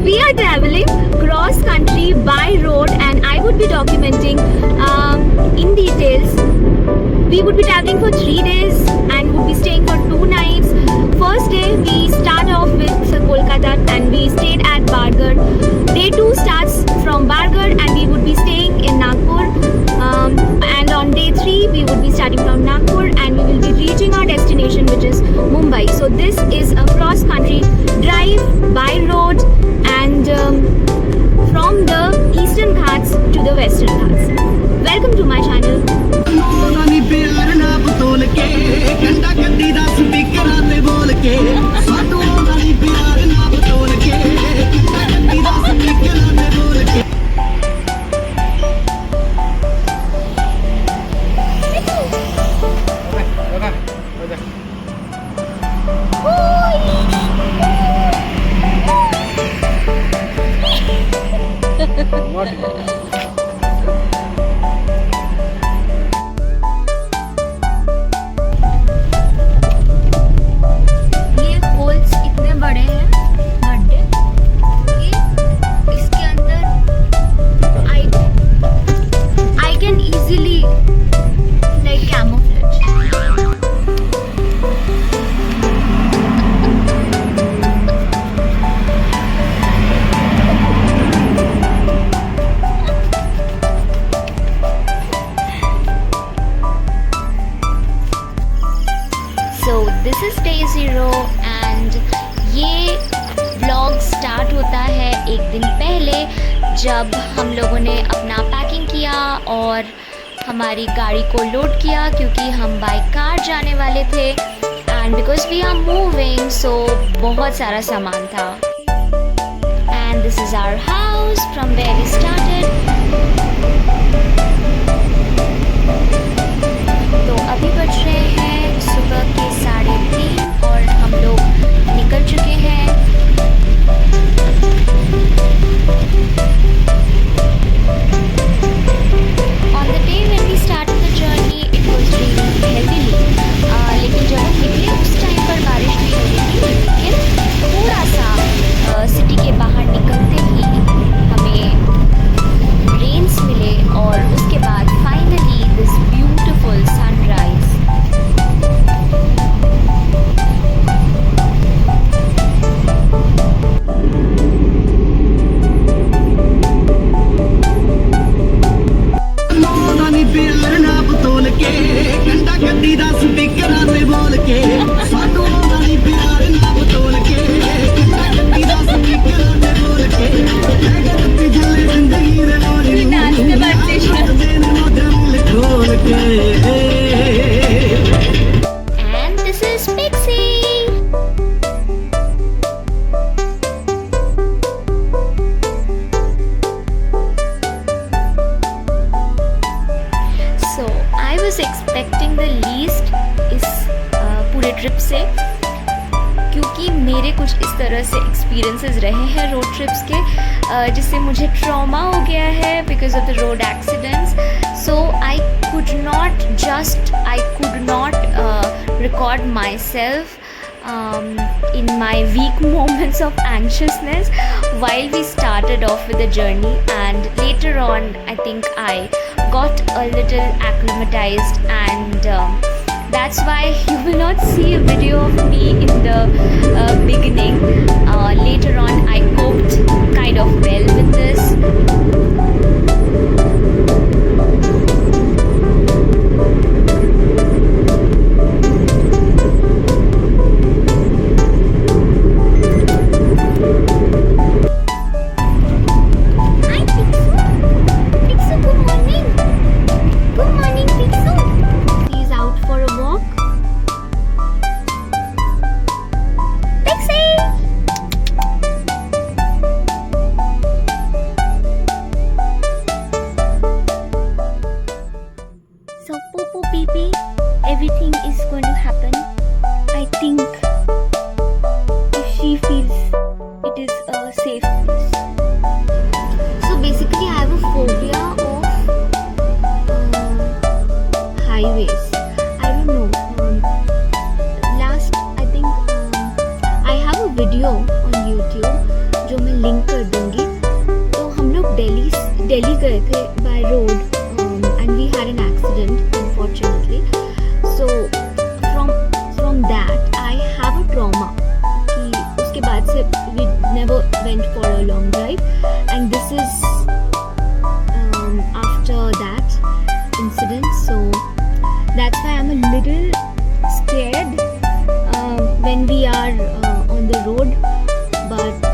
we are traveling cross country by road, and I would be documenting in details. We would be traveling for 3 days and would be staying for 2 nights. First day we start off with Kolkata and we stayed at Bargarh. Day 2 starts from Bargarh and we would be staying in Nagpur. And on day 3 we would be starting from Nagpur and we will be reaching our destination, which is Mumbai. So this is a cross country drive by road, and from the eastern Ghats to the western Ghats. Welcome to my channel. This is day 0 and ये vlog start होता है एक दिन पहले, जब हम लोगों ने अपना पैकिंग किया और हमारी गाड़ी को लोड किया, क्योंकि हम बाय कार जाने वाले थे and because we are moving so बहुत सारा सामान था. And this is our house from where we started. तो अभी बज रहे हैं सुबह के 3:30 और हम लोग निकल चुके हैं. On the day when we started the journey it was raining heavily, लेकिन जब हम निकले उस टाइम पर बारिश नहीं हो रही थी. लेकिन थोड़ा सा सिटी के बाहर निकलते ही हमें रेन्स मिले और उसके बाद finally this beautiful sunrise. Expecting the least इस पूरे ट्रिप से, क्योंकि मेरे कुछ इस तरह से एक्सपीरियंसेस रहे हैं रोड ट्रिप्स के, जिससे मुझे ट्रॉमा हो गया है because of the road accidents. So I could not record my self in my weak moments of anxiousness while we started off with the journey, and later on I think I got a little acclimatized, and that's why you will not see a video of me in the beginning. Later on I coped kind of well with this. Everything is going to happen. I think if she feels it is a safe place. So basically I have a phobia of highways. I don't know. Last I think I have a video on YouTube जो मैं link कर गए थे by road and we had an accident unfortunately. So from that I have a trauma कि उसके बाद से we never went for a long drive and this is after that incident. So that's why I'm a little scared when we are on the road, but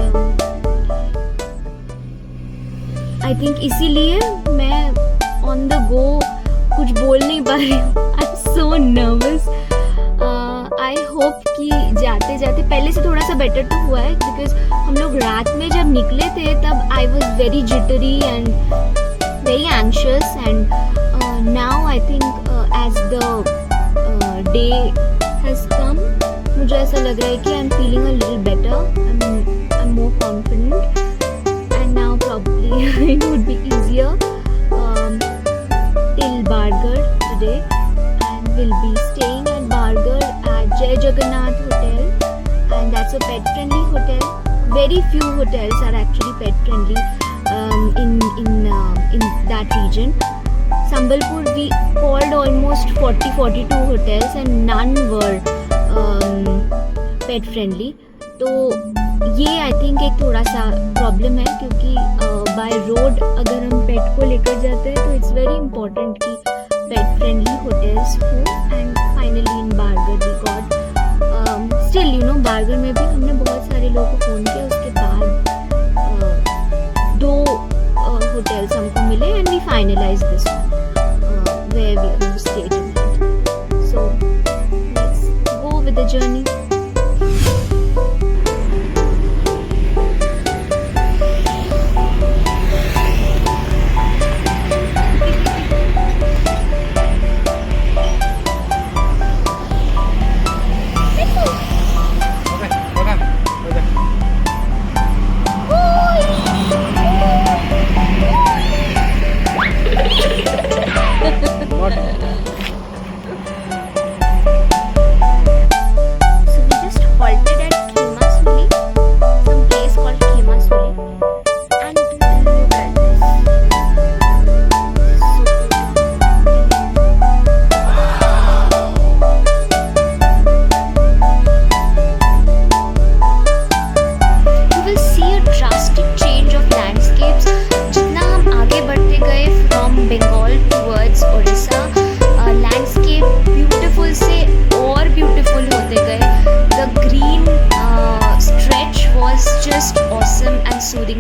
I think इसीलिए मैं on the go कुछ बोल नहीं पा रही हूँ. I'm so nervous. I hope कि जाते जाते पहले से थोड़ा सा better तो हुआ है because हम लोग रात में जब निकले थे तब I was very jittery and very anxious, and now I think as the day has come, मुझे ऐसा लग रहा है कि I'm feeling a little better. I'm more confident, and now probably it would be easier till Bargarh today, and we'll be staying at Bargarh at Jai Jagannath Hotel, and that's a pet friendly hotel. Very few hotels are actually pet friendly in that region. Sambalpur we called almost 40-42 hotels and none were pet friendly. तो ये I think एक थोड़ा सा problem है क्योंकि by road अगर हम पेट को लेकर जाते हैं तो it's very important कि pet friendly hotels हो. And finally in Bargarh we got still you know Bargarh में भी हमने बहुत सारे लोगों को फ़ोन किया, उसके बाद 2 hotels हमको मिले and we finalized this one where we are going to stay tonight. So let's go with the journey.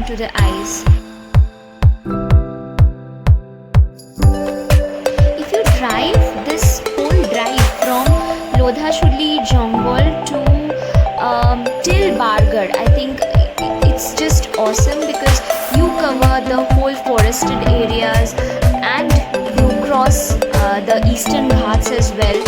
To the eyes. If you drive this whole drive from Lodha Shuli, Jongol to till Bargarh, I think it's just awesome because you cover the whole forested areas and you cross the eastern Ghats as well.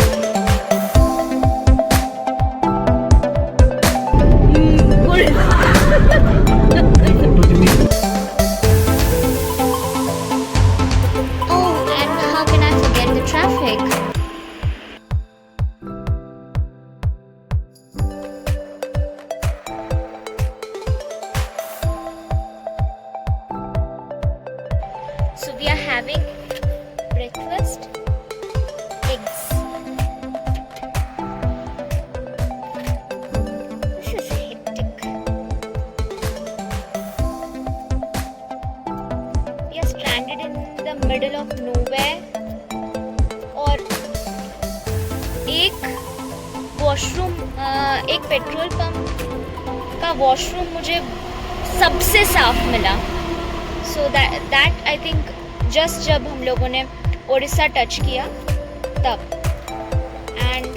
So we are having breakfast, eggs. This is hectic. We are stranded in the middle of nowhere. और एक washroom, एक petrol pump का washroom मुझे सबसे साफ मिला. So that I think just जब हम लोगों ने उड़ीसा टच किया तब, and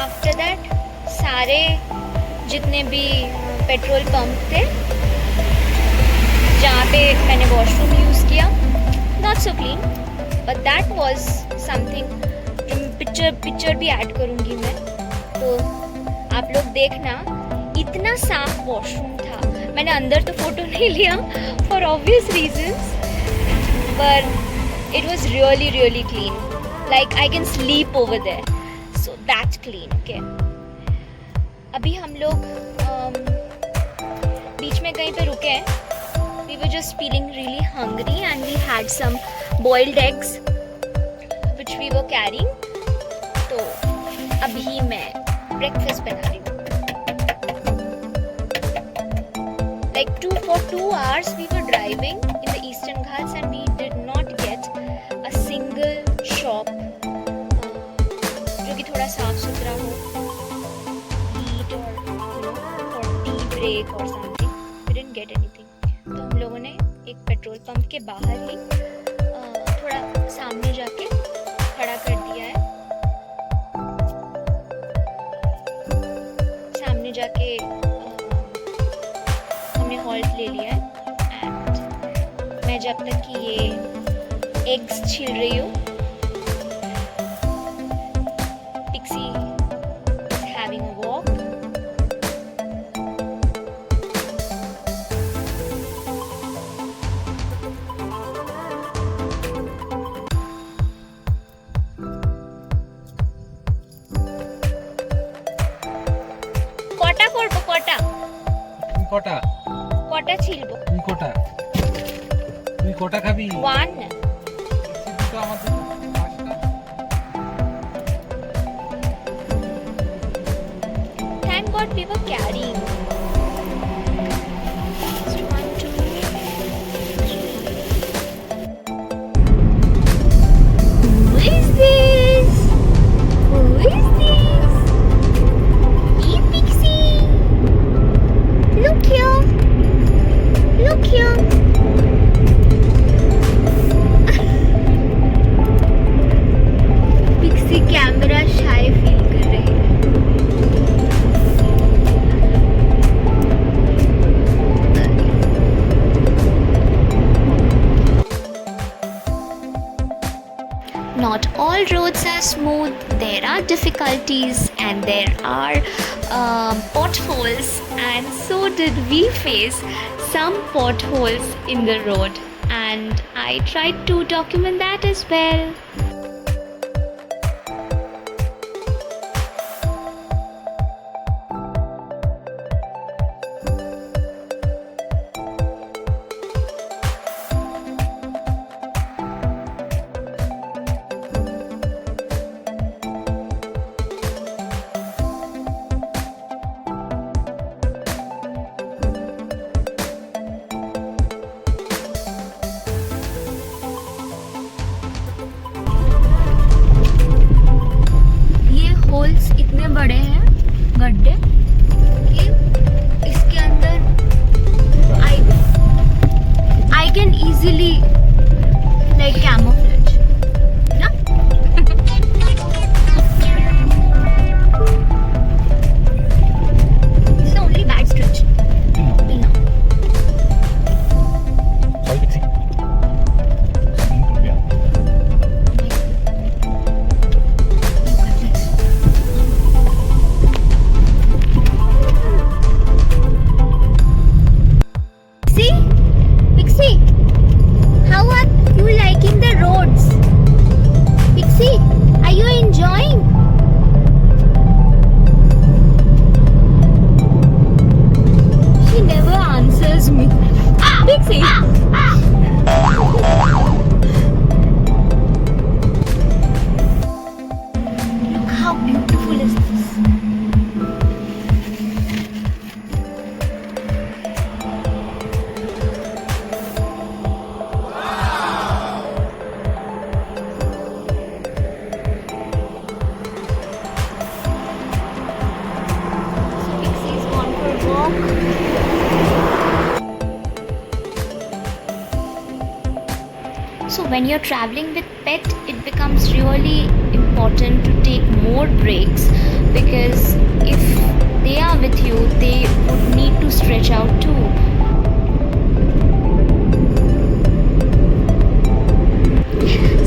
after that सारे जितने भी पेट्रोल पंप थे जहाँ पे मैंने वॉशरूम यूज़ किया, not so clean, but that was something. Picture भी ऐड करूँगी मैं, तो आप लोग देखना. इतना साफ वॉशरूम था. मैंने अंदर तो फोटो नहीं लिया for obvious reasons, but it was really clean. Like I can sleep over there, so that's clean. Okay. अभी हम लोग बीच में कहीं पे रुके हैं. we were just feeling really hungry and we had some boiled eggs which we were carrying. तो अभी मैं breakfast बना रही हूँ. Like for 2 hours we were driving in the Eastern Ghats and we did not get a single shop जो कि थोड़ा साफ सुथरा हो, eat or for tea break or something. We didn't get anything. तो हम लोगों ने एक पेट्रोल पंप के बाहर ही थोड़ा सामने जाके खड़ा कर दिया है. सामने जाके हमने हॉल्ट ले लिया है एंड मैं जब तक कि ये एग्स छील रही हूँ, pixie is having a walk. কটা করবো? কটা কটা কটা ছিলবো? তুই কটা খাবি? 1. তো আমাদের Thank God we were carrying. Just 1, 2, 3. Who is this? Who is this? Hey Pixie! Look here! Look here! Pixie camera shy feel कर रही है. Not all roads are smooth. There are difficulties and there are potholes, and so did we face some potholes in the road, and I tried to document that as well. Holes इतने बड़े हैं, गड्ढे, कि इसके अंदर I can easily like camouflage ना. It's only bad stretch. No. Pixie, how are you liking the roads? Pixie, are you enjoying? She never answers me. Pixie! Look how beautiful is this. Pixie's gone for a walk. So when you're traveling with pet, it becomes really important to take more breaks, because if they are with you, they would need to stretch out too.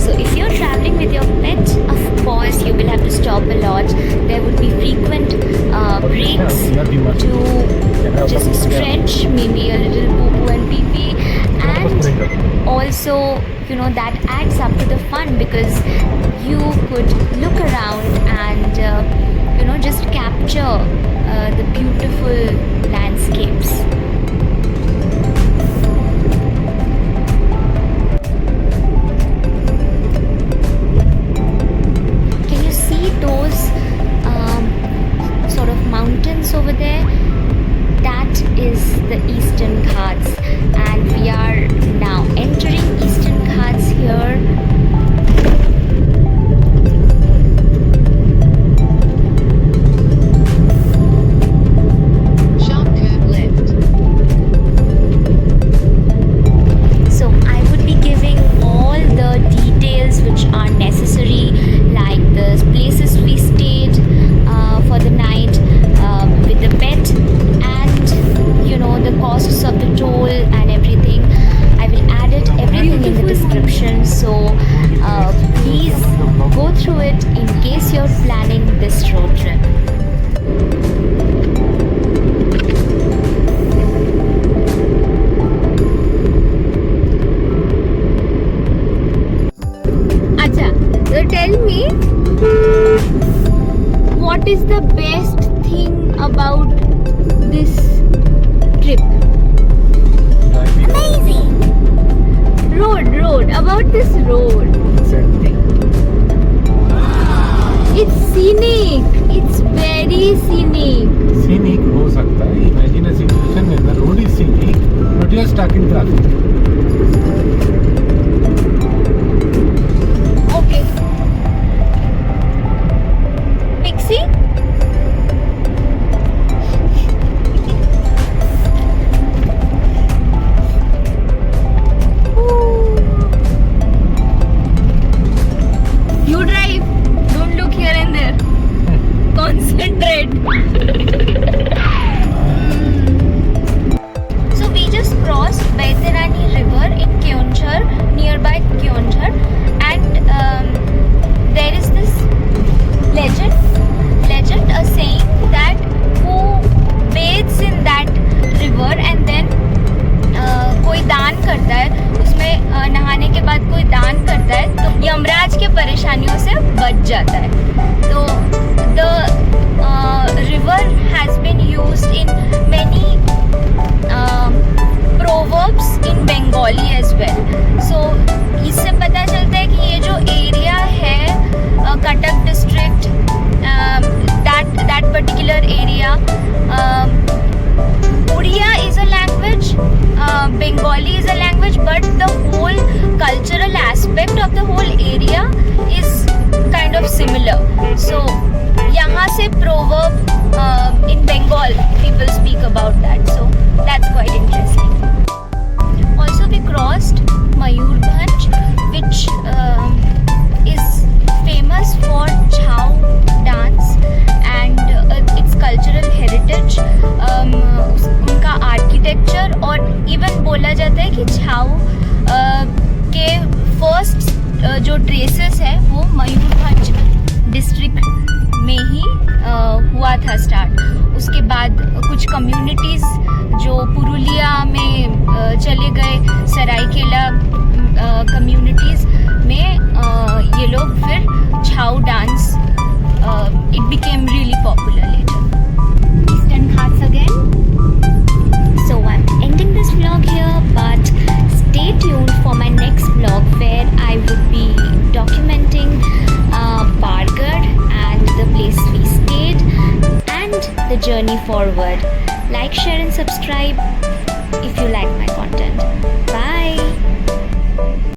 So if you're traveling with your pet, of course you will have to stop a lot. There would be frequent breaks to just stretch, maybe a little poo-poo and pee-pee, and also, you know, that adds up to the fun, because you could look around and you know, just capture the beautiful landscapes. you're planning this road trip. Acha, so tell me, what is the best thing about this trip? Driving. Road, about this road. It's scenic. It's very scenic. Scenic हो सकता है. Imagine a situation when the road is scenic, but you are stuck in traffic. Okay. Pixie? You drive. Don't look here and there. Concentrate. So we just crossed Baitarani River in Keonjhar, nearby Keonjhar, and there is this legend saying that who bathes in that river and then कोई दान करता है उसमें नहाने के बाद कोई दान करता है तो यमराज के परेशानियों से बच जाता है. तो the river has been used in many proverbs in Bengali as well. So इससे पता चलता है कि ये जो एरिया है Cuttack district, that particular area, Odia is a language, Bengali is a language, but the whole cultural aspect of the whole area is kind of similar. So यहाँ से proverb in Bengal people speak about that, so that's quite interesting. Also we crossed Mayurbhanj, which is famous for Chhau dance and its cultural heritage, उनका architecture, और even बोला जाता है कि छाऊ के first जो ट्रेसेस है वो मयूरभंज डिस्ट्रिक्ट में ही हुआ था स्टार्ट. उसके बाद कुछ कम्युनिटीज़ जो पुरुलिया में चले गए, सरायकेला कम्युनिटीज़ में ये लोग फिर छाऊ डांस, it became really